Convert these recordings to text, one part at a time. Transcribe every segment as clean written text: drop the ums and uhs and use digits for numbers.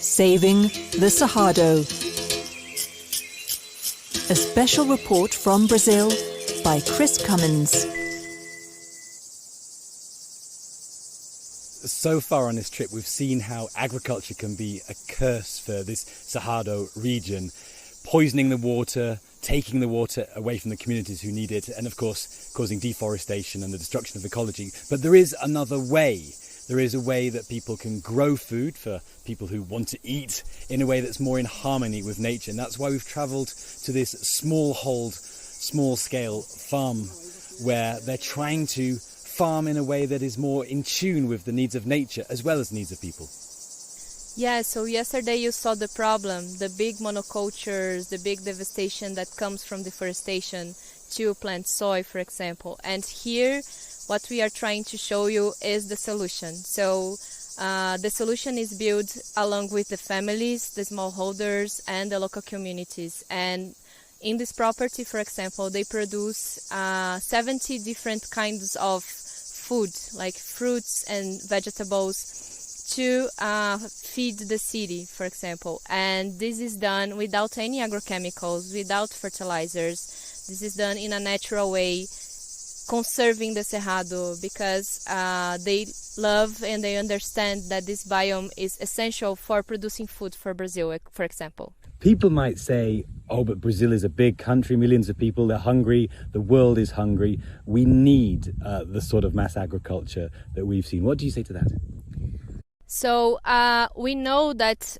Saving the Cerrado. A special report from Brazil by Chris Cummins. So far on this trip, we've seen how agriculture can be a curse for this Cerrado region, poisoning the water, taking the water away from the communities who need it, and of course causing deforestation and the destruction of ecology. But there is another way. There is a way that people can grow food for people who want to eat in a way that's more in harmony with nature. And that's why we've travelled to this small-scale farm where they're trying to farm in a way that is more in tune with the needs of nature as well as the needs of people. Yeah, so yesterday you saw the problem, the big monocultures, the big devastation that comes from deforestation to plant soy, for example. And here, what we are trying to show you is the solution. So the solution is built along with the families, the smallholders, and the local communities. And in this property, for example, they produce 70 different kinds of food, like fruits and vegetables, to feed the city, for example. And this is done without any agrochemicals, without fertilizers. This is done in a natural way, conserving the Cerrado, because they love and they understand that this biome is essential for producing food for Brazil, for example. People might say, oh, but Brazil is a big country, millions of people, they're hungry, the world is hungry. We need the sort of mass agriculture that we've seen. What do you say to that? So we know that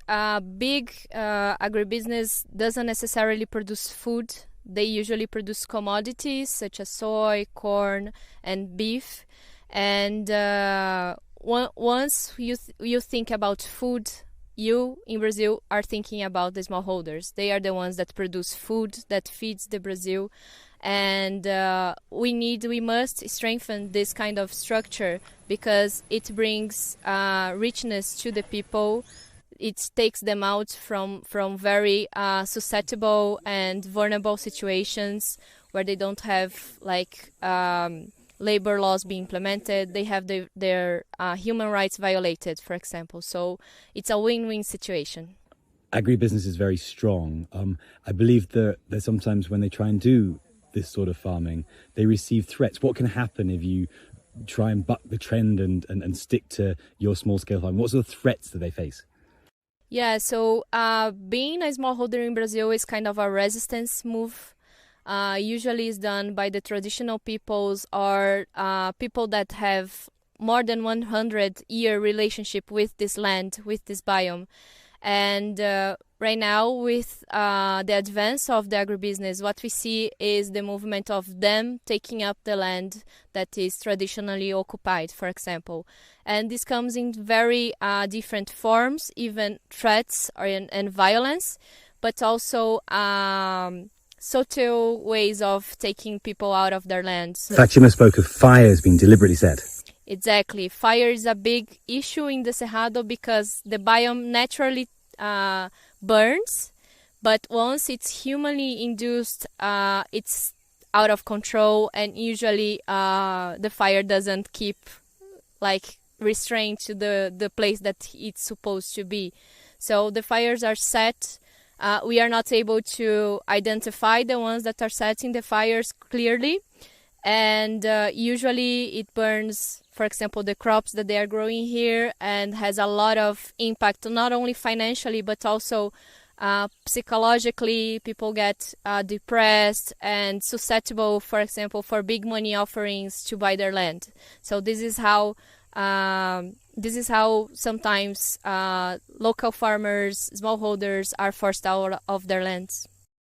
big agribusiness doesn't necessarily produce food. They usually produce commodities such as soy, corn, and beef. And once you think about food, you in Brazil are thinking about the smallholders. They are the ones that produce food that feeds the Brazil. And we must strengthen this kind of structure because it brings richness to the people. It takes them out from very susceptible and vulnerable situations where they don't have labor laws being implemented. They have their human rights violated, for example. So it's a win-win situation. Agribusiness is very strong. I believe that sometimes when they try and do this sort of farming, they receive threats. What can happen if you try and buck the trend and stick to your small-scale farming? What sort of threats do they face? Yeah, so being a smallholder in Brazil is kind of a resistance move. Usually is done by the traditional peoples or people that have more than 100-year relationship with this land, with this biome. And right now, with the advance of the agribusiness, what we see is the movement of them taking up the land that is traditionally occupied, for example. And this comes in very different forms, even threats and violence, but also subtle ways of taking people out of their lands. Fatima spoke of fires being deliberately set. Exactly. Fire is a big issue in the Cerrado because the biome naturally burns, but once it's humanly induced, it's out of control, and usually the fire doesn't keep restrained to the place that it's supposed to be. So the fires are set. We are not able to identify the ones that are setting the fires clearly, and usually it burns, for example, the crops that they are growing here, and has a lot of impact, not only financially, but also psychologically. People get depressed and susceptible, for example, for big money offerings to buy their land. So this is how sometimes local farmers, smallholders are forced out of their lands.